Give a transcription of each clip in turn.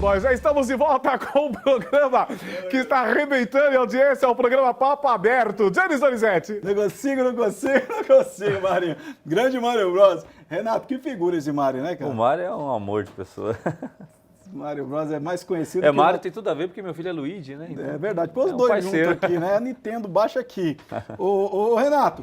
nós já estamos de volta com o programa que está arrebentando em audiência, o programa Papo Aberto. Janis Donizete. Não consigo, Mário. Grande Mário Bros. Renato, que figura esse Mário, né, cara? O Mário é um amor de pessoa. Mário Bros é mais conhecido Mário tem tudo a ver porque meu filho é Luigi, né? Então, é verdade. Pô, os dois juntos aqui, né? A Nintendo baixa aqui. Ô, Renato,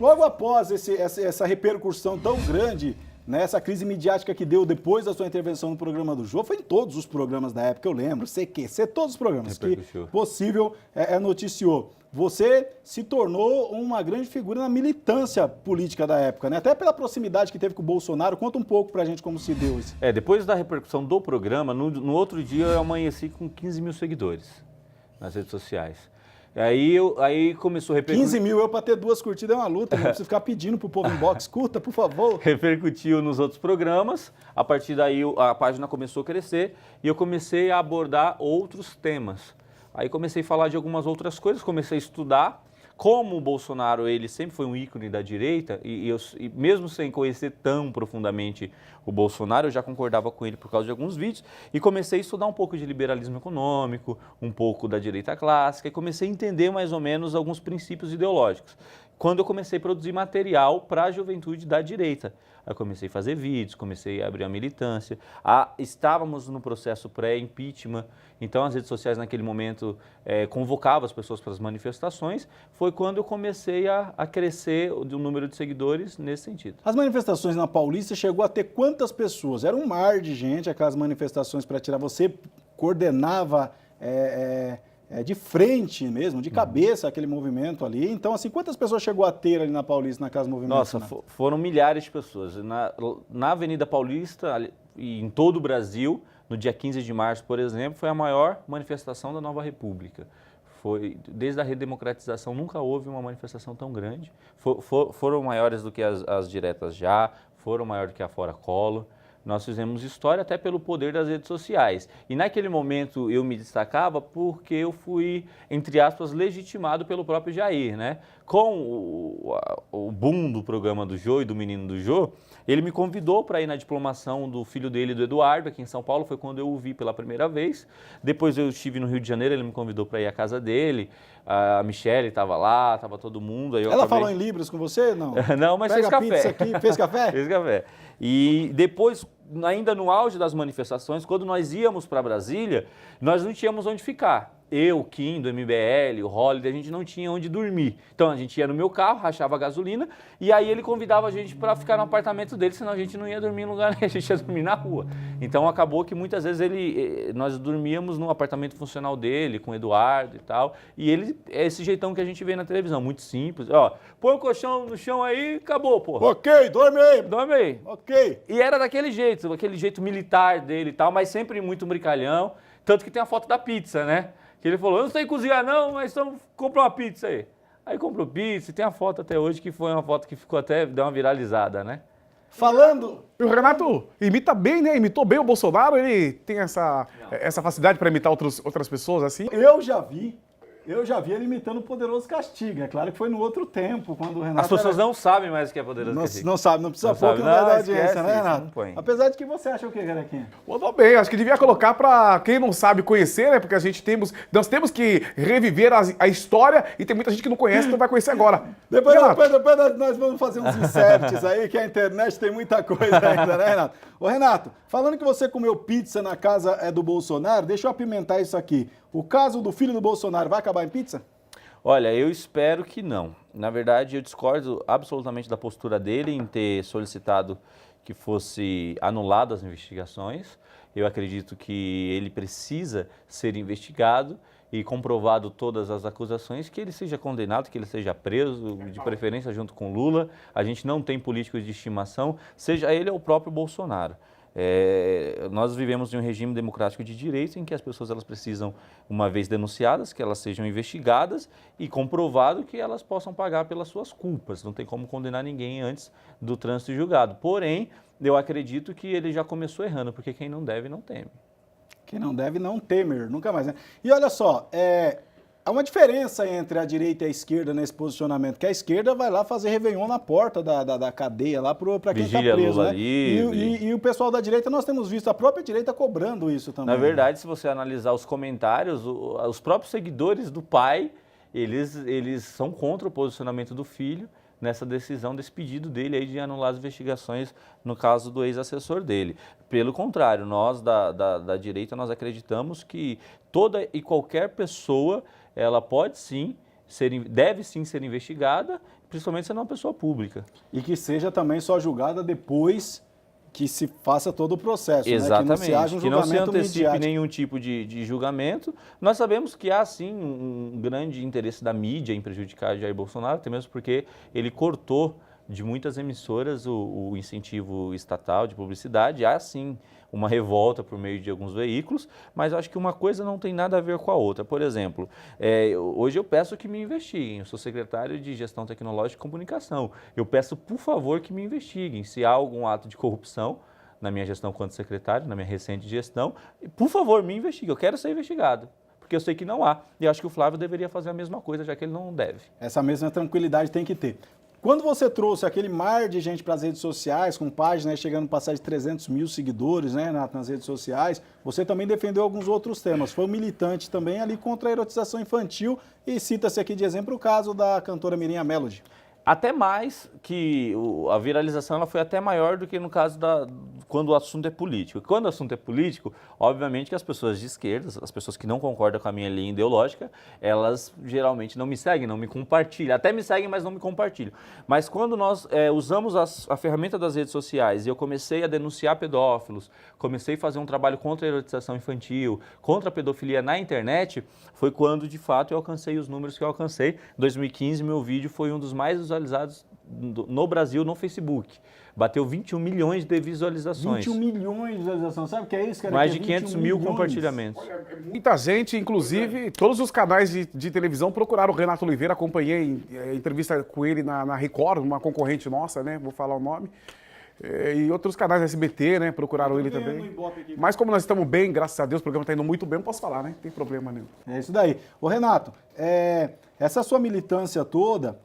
logo após essa repercussão tão grande, né, essa crise midiática que deu depois da sua intervenção no programa do Jô, foi em todos os programas da época, eu lembro, CQC, todos os programas que possível noticiou. Você se tornou uma grande figura na militância política da época, né? Até pela proximidade que teve com o Bolsonaro. Conta um pouco pra gente como se deu isso. Depois da repercussão do programa, no outro dia eu amanheci com 15 mil seguidores nas redes sociais. Aí começou a repercutir. 15 mil, eu pra ter 2 curtidas é uma luta, não preciso ficar pedindo pro povo inbox, curta, por favor. Repercutiu nos outros programas, a partir daí a página começou a crescer e eu comecei a abordar outros temas. Aí comecei a falar de algumas outras coisas, comecei a estudar. Como o Bolsonaro, ele sempre foi um ícone da direita, e mesmo sem conhecer tão profundamente o Bolsonaro, eu já concordava com ele por causa de alguns vídeos, e comecei a estudar um pouco de liberalismo econômico, um pouco da direita clássica, e comecei a entender mais ou menos alguns princípios ideológicos. Quando eu comecei a produzir material para a juventude da direita, eu comecei a fazer vídeos, comecei a abrir a militância, estávamos no processo pré-impeachment, então as redes sociais naquele momento convocavam as pessoas para as manifestações, foi quando eu comecei a crescer o número de seguidores nesse sentido. As manifestações na Paulista chegou a ter quantas pessoas? Era um mar de gente, aquelas manifestações para tirar. Você coordenava de frente mesmo, de cabeça aquele movimento ali. Então, assim, quantas pessoas chegou a ter ali na Paulista, naquelas movimentos? Nossa, foram milhares de pessoas. Na Avenida Paulista e em todo o Brasil, no dia 15 de março, por exemplo, foi a maior manifestação da Nova República. Desde a redemocratização, nunca houve uma manifestação tão grande. Foram maiores do que as diretas já, foram maiores do que a Fora Collor. Nós fizemos história até pelo poder das redes sociais. E naquele momento eu me destacava porque eu fui, entre aspas, legitimado pelo próprio Jair, né? Com o boom do programa do Jô e do Menino do Jô, ele me convidou para ir na diplomação do filho dele, do Eduardo, aqui em São Paulo, foi quando eu o vi pela primeira vez. Depois eu estive no Rio de Janeiro, ele me convidou para ir à casa dele, a Michelle estava lá, estava todo mundo. Aí Ela falou em Libras com você? Não, não, mas fez café. Pizza aqui. Fez café? Fez café. E depois, ainda no auge das manifestações, quando nós íamos para Brasília, nós não tínhamos onde ficar. Eu, o Kim, do MBL, o Holiday, a gente não tinha onde dormir. Então a gente ia no meu carro, rachava a gasolina, e aí ele convidava a gente para ficar no apartamento dele, senão a gente não ia dormir em lugar nenhum, a gente ia dormir na rua. Então acabou que muitas vezes nós dormíamos no apartamento funcional dele, com o Eduardo e tal, e ele é esse jeitão que a gente vê na televisão, muito simples. Ó, põe o colchão no chão aí, acabou, porra. Ok, dorme aí. Dorme aí. Ok. E era daquele jeito, aquele jeito militar dele e tal, mas sempre muito brincalhão, tanto que tem a foto da pizza, né? Que ele falou, eu não sei cozinhar não, mas então compra uma pizza aí. Aí comprou pizza e tem a foto até hoje, que foi uma foto que ficou deu uma viralizada, né? Falando... O Renato imita bem, né? Imitou bem o Bolsonaro, ele tem essa facilidade para imitar outras pessoas assim? Eu já vi ele imitando o Poderoso Castigo. É claro que foi no outro tempo, quando o Renato... As pessoas não sabem mais o que é Poderoso Castigo. Não sabe, não precisa pôr que não vai dar audiência, né, Renato? Não põe. Apesar de que você acha o quê, Garequinha? Mandou bem, acho que devia colocar para quem não sabe conhecer, né? Porque nós temos que reviver a história e tem muita gente que não conhece, então vai conhecer agora. Depois nós vamos fazer uns inserts aí, que a internet tem muita coisa ainda, né, Renato? Ô, Renato, falando que você comeu pizza na casa do Bolsonaro, deixa eu apimentar isso aqui. O caso do filho do Bolsonaro vai acabar em pizza? Olha, eu espero que não. Na verdade, eu discordo absolutamente da postura dele em ter solicitado que fosse anulado as investigações. Eu acredito que ele precisa ser investigado e comprovado todas as acusações, que ele seja condenado, que ele seja preso, de preferência junto com Lula. A gente não tem políticos de estimação, seja ele ou o próprio Bolsonaro. Nós vivemos em um regime democrático de direito em que as pessoas precisam, uma vez denunciadas, que elas sejam investigadas e comprovado que elas possam pagar pelas suas culpas. Não tem como condenar ninguém antes do trânsito julgado. Porém, eu acredito que ele já começou errando, porque quem não deve não teme. Quem não deve não temer, nunca mais, né? E olha só, há uma diferença entre a direita e a esquerda nesse posicionamento, que a esquerda vai lá fazer Réveillon na porta da cadeia, lá para quem está preso, Lula né? E o pessoal da direita, nós temos visto a própria direita cobrando isso também. Na verdade, se você analisar os comentários, os próprios seguidores do pai, eles são contra o posicionamento do filho nessa decisão, desse pedido dele aí de anular as investigações no caso do ex-assessor dele. Pelo contrário, nós da direita, nós acreditamos que toda e qualquer pessoa, ela pode sim, deve sim ser investigada, principalmente sendo uma pessoa pública. E que seja também só julgada depois que se faça todo o processo. Exatamente, né? Que não se haja um que não se julgamento antecipe midiático. nenhum tipo de julgamento. Nós sabemos que há sim um grande interesse da mídia em prejudicar Jair Bolsonaro, até mesmo porque ele cortou de muitas emissoras o incentivo estatal de publicidade. Há sim uma revolta por meio de alguns veículos, mas eu acho que uma coisa não tem nada a ver com a outra. Por exemplo, hoje eu peço que me investiguem. Eu sou secretário de Gestão Tecnológica e Comunicação. Eu peço, por favor, que me investiguem. Se há algum ato de corrupção na minha gestão quanto secretário, na minha recente gestão, por favor, me investigue. Eu quero ser investigado, porque eu sei que não há. E eu acho que o Flávio deveria fazer a mesma coisa, já que ele não deve. Essa mesma tranquilidade tem que ter. Quando você trouxe aquele mar de gente para as redes sociais, com páginas chegando a passar de 300 mil seguidores, né, nas redes sociais, você também defendeu alguns outros temas. Foi um militante também ali contra a erotização infantil e cita-se aqui de exemplo o caso da cantora Miriam Melody. Até mais que a viralização ela foi até maior do que no caso quando o assunto é político. Quando o assunto é político, obviamente que as pessoas de esquerda, as pessoas que não concordam com a minha linha ideológica, elas geralmente não me seguem, não me compartilham. Até me seguem, mas não me compartilham. Mas quando nós usamos a ferramenta das redes sociais e eu comecei a denunciar pedófilos, comecei a fazer um trabalho contra a erotização infantil, contra a pedofilia na internet, foi quando de fato eu alcancei os números que eu alcancei. Em 2015, meu vídeo foi um dos mais visualizados no Brasil no Facebook. Bateu 21 milhões de visualizações. 21 milhões de visualizações, sabe o que é isso, cara? Mais de 500 mil compartilhamentos. Muita gente, inclusive, todos os canais de televisão procuraram o Renato Oliveira, acompanhei entrevista com ele na Record, uma concorrente nossa, né? Vou falar o nome. E outros canais SBT, né? Procuraram ele também. Mas como nós estamos bem, graças a Deus, o programa está indo muito bem, não posso falar, né? Não tem problema nenhum. É isso daí. Ô Renato, essa sua militância toda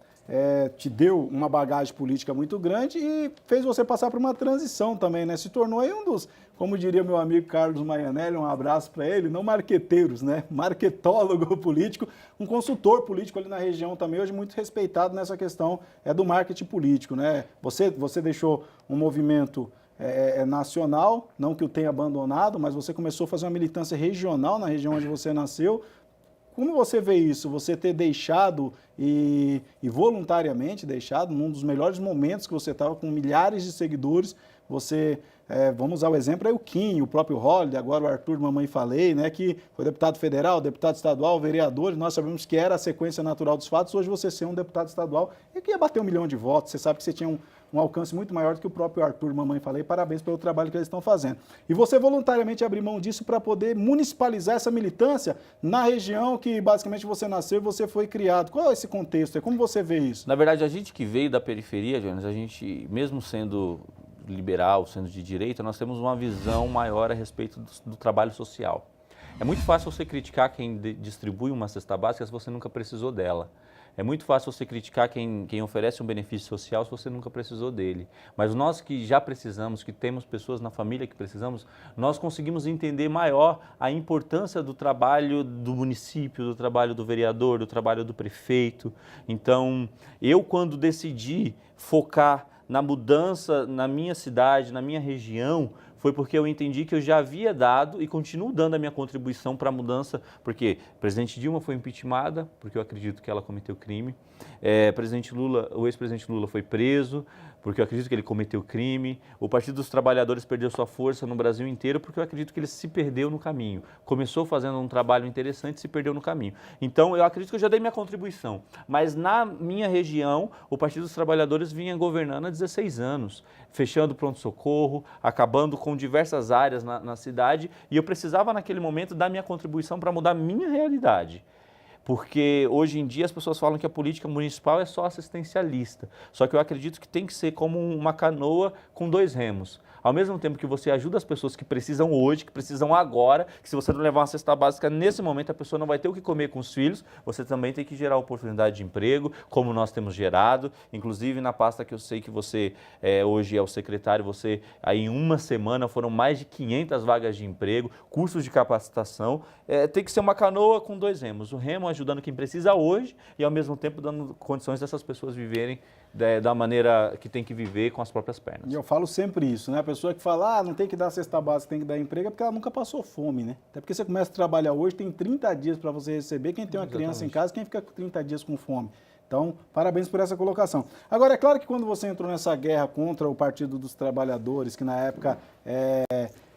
te deu uma bagagem política muito grande e fez você passar por uma transição também, né? Se tornou aí um dos, como diria meu amigo Carlos Maianelli, um abraço para ele, não marqueteiros, né? Marketólogo político, um consultor político ali na região também, hoje muito respeitado nessa questão do marketing político, né? Você deixou um movimento nacional, não que o tenha abandonado, mas você começou a fazer uma militância regional na região onde você nasceu. Como você vê isso? Você ter deixado e voluntariamente deixado, num dos melhores momentos que você estava com milhares de seguidores, você, vamos usar o exemplo, aí o Kim, o próprio Holliday, agora o Arthur Mamãe Falei, né, que foi deputado federal, deputado estadual, vereador, nós sabemos que era a sequência natural dos fatos, hoje você ser um deputado estadual e que ia bater 1 milhão de votos, você sabe que você tinha um alcance muito maior do que o próprio Arthur Mamãe Falei, parabéns pelo trabalho que eles estão fazendo. E você voluntariamente abriu mão disso para poder municipalizar essa militância na região que basicamente você nasceu e você foi criado. Qual é esse contexto? Como você vê isso? Na verdade, a gente que veio da periferia, Jonas, a gente, mesmo sendo liberal, sendo de direita, nós temos uma visão maior a respeito do trabalho social. É muito fácil você criticar quem distribui uma cesta básica se você nunca precisou dela. É muito fácil você criticar quem oferece um benefício social se você nunca precisou dele. Mas nós que já precisamos, que temos pessoas na família que precisamos, nós conseguimos entender maior a importância do trabalho do município, do trabalho do vereador, do trabalho do prefeito. Então, eu quando decidi focar na mudança na minha cidade, na minha região, foi porque eu entendi que eu já havia dado e continuo dando a minha contribuição para a mudança, porque o presidente Dilma foi impeachmentada, porque eu acredito que ela cometeu crime, o ex-presidente Lula foi preso, porque eu acredito que ele cometeu crime, o Partido dos Trabalhadores perdeu sua força no Brasil inteiro, porque eu acredito que ele se perdeu no caminho. Começou fazendo um trabalho interessante e se perdeu no caminho. Então, eu acredito que eu já dei minha contribuição, mas na minha região, o Partido dos Trabalhadores vinha governando há 16 anos, fechando o pronto-socorro, acabando com diversas áreas na cidade, e eu precisava naquele momento dar minha contribuição para mudar a minha realidade. porque hoje em dia as pessoas falam que a política municipal é só assistencialista, só que eu acredito que tem que ser como uma canoa com 2 remos. Ao mesmo tempo que você ajuda as pessoas que precisam hoje, que precisam agora, que se você não levar uma cesta básica nesse momento, a pessoa não vai ter o que comer com os filhos, você também tem que gerar oportunidade de emprego, como nós temos gerado. Inclusive, na pasta que eu sei que você hoje é o secretário, você aí em uma semana foram mais de 500 vagas de emprego, cursos de capacitação. Tem que ser uma canoa com 2 remos. O remo ajudando quem precisa hoje e, ao mesmo tempo, dando condições dessas pessoas viverem da maneira que tem que viver com as próprias pernas. E eu falo sempre isso, né? A pessoa que fala, não tem que dar cesta básica, tem que dar emprego, é porque ela nunca passou fome, né? Até porque você começa a trabalhar hoje, tem 30 dias para você receber. Quem tem uma criança em casa, quem fica 30 dias com fome? Então, parabéns por essa colocação. Agora, é claro que quando você entrou nessa guerra contra o Partido dos Trabalhadores, que na época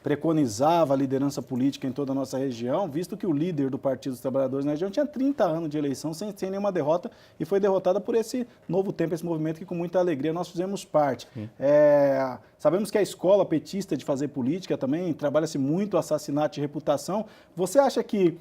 preconizava a liderança política em toda a nossa região, visto que o líder do Partido dos Trabalhadores na região tinha 30 anos de eleição sem nenhuma derrota e foi derrotada por esse novo tempo, esse movimento que com muita alegria nós fizemos parte. Sabemos que a escola petista de fazer política também trabalha-se muito assassinato de reputação. Você acha que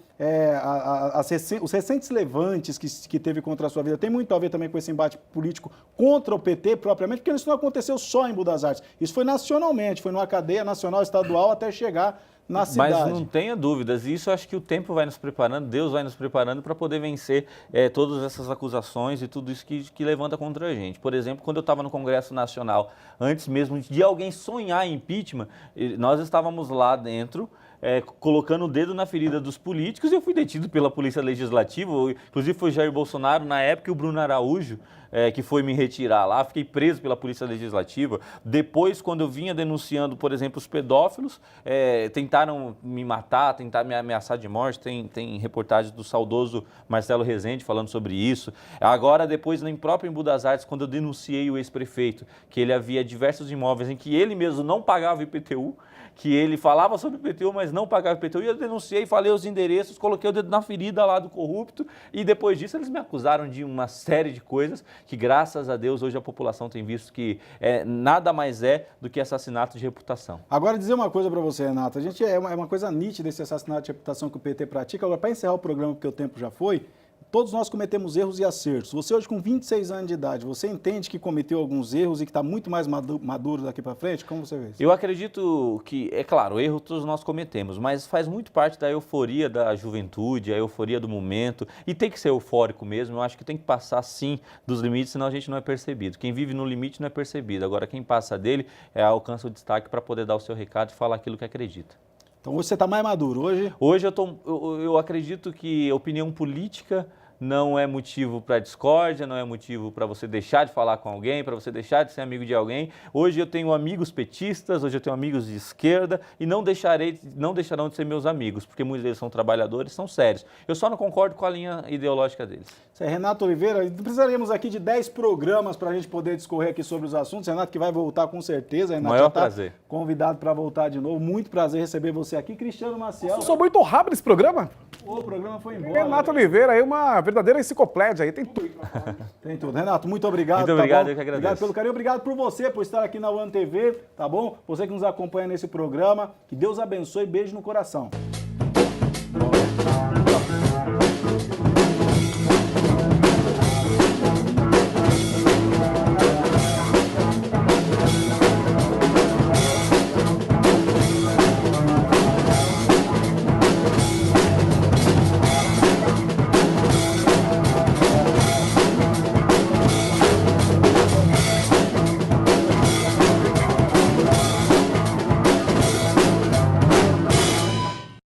os recentes levantes que teve contra a sua vida tem muito a ver também com esse embate político contra o PT propriamente? Porque isso não aconteceu só em Buenos Aires, isso foi nacionalmente, foi numa cadeia nacional, estadual, até chegar na cidade. Mas não tenha dúvidas, isso acho que o tempo vai nos preparando, Deus vai nos preparando para poder vencer todas essas acusações e tudo isso que levanta contra a gente. Por exemplo, quando eu estava no Congresso Nacional, antes mesmo de alguém sonhar em impeachment, nós estávamos lá dentro, colocando o dedo na ferida dos políticos e eu fui detido pela Polícia Legislativa, inclusive foi Jair Bolsonaro na época e o Bruno Araújo, que foi me retirar lá, fiquei preso pela Polícia Legislativa. Depois, quando eu vinha denunciando, por exemplo, os pedófilos, tentaram me matar, tentaram me ameaçar de morte, tem reportagens do saudoso Marcelo Rezende falando sobre isso. Agora, depois, em Buenos Aires, quando eu denunciei o ex-prefeito, que ele havia diversos imóveis em que ele mesmo não pagava IPTU, que ele falava sobre IPTU, mas não pagava IPTU, e eu denunciei, falei os endereços, coloquei o dedo na ferida lá do corrupto, e depois disso eles me acusaram de uma série de coisas que, graças a Deus, hoje a população tem visto que nada mais do que assassinato de reputação. Agora, dizer uma coisa para você, Renato, a gente é uma coisa nítida esse assassinato de reputação que o PT pratica. Agora, para encerrar o programa, porque o tempo já foi, todos nós cometemos erros e acertos. Você hoje com 26 anos de idade, você entende que cometeu alguns erros e que está muito mais maduro daqui para frente? Como você vê isso? Eu acredito que, é claro, erro todos nós cometemos, mas faz muito parte da euforia da juventude, a euforia do momento, e tem que ser eufórico mesmo. Eu acho que tem que passar, sim, dos limites, senão a gente não é percebido. Quem vive no limite não é percebido. Agora, quem passa dele alcança o destaque para poder dar o seu recado e falar aquilo que acredita. Então, hoje você está mais maduro. Hoje eu acredito que a opinião política não é motivo para discórdia, não é motivo para você deixar de falar com alguém, para você deixar de ser amigo de alguém. Hoje eu tenho amigos petistas, hoje eu tenho amigos de esquerda e não deixarão de ser meus amigos, porque muitos deles são trabalhadores, são sérios. Eu só não concordo com a linha ideológica deles. Isso é Renato Oliveira. Precisaríamos aqui de 10 programas para a gente poder discorrer aqui sobre os assuntos. Renato que vai voltar com certeza. Renato maior prazer. Convidado para voltar de novo. Muito prazer receber você aqui. Cristiano Maciel. Eu sou muito rápido esse programa. O programa foi embora. Renato Oliveira, aí uma verdadeira enciclopédia, aí tem tudo. Tem tudo. Renato, muito obrigado. Muito obrigado, tá, eu que agradeço. Obrigado pelo carinho, obrigado por você, por estar aqui na One TV, tá bom? Você que nos acompanha nesse programa, que Deus abençoe, beijo no coração.